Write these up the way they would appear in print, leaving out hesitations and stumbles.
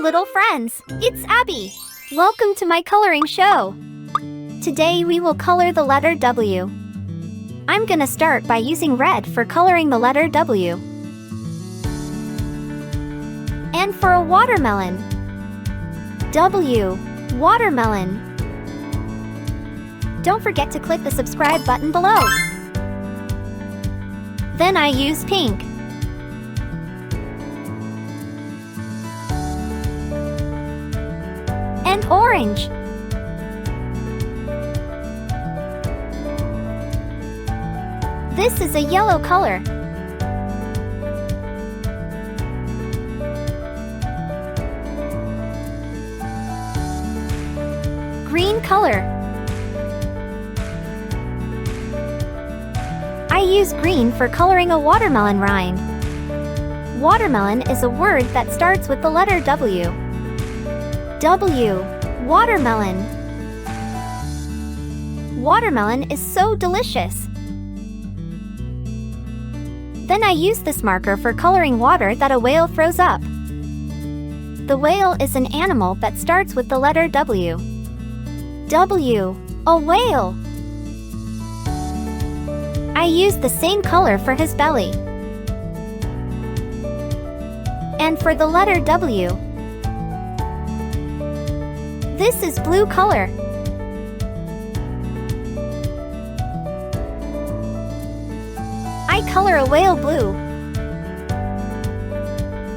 little friends, it's Abby. Welcome to my coloring show. Today we will color the letter W. I'm gonna start by using red for coloring the letter W. And for a watermelon. W, watermelon. Don't forget to click the subscribe button below. Then I use pink. And orange. This is a yellow color. Green color. I use green for coloring a watermelon rind. Watermelon is a word that starts with the letter W. W, watermelon. Watermelon is so delicious. Then I use this marker for coloring water that a whale throws up. The whale is an animal that starts with the letter W. W, a whale. I use the same color for his belly. And for the letter W, this is blue color. I color a whale blue.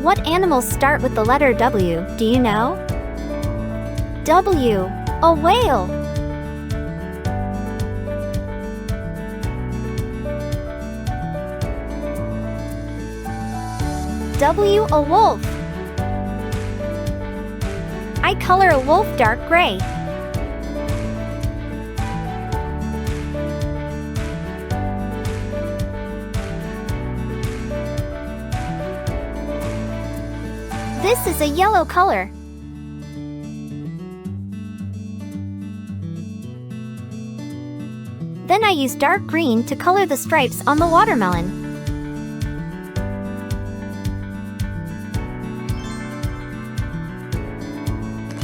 What animals start with the letter W, do you know? W, a whale. W, a wolf. I color a wolf dark gray. This is a yellow color. Then I use dark green to color the stripes on the watermelon.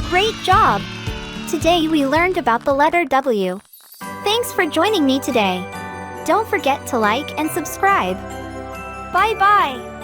Great job! Today we learned about the letter W. Thanks for joining me today. Don't forget to like and subscribe. Bye-bye!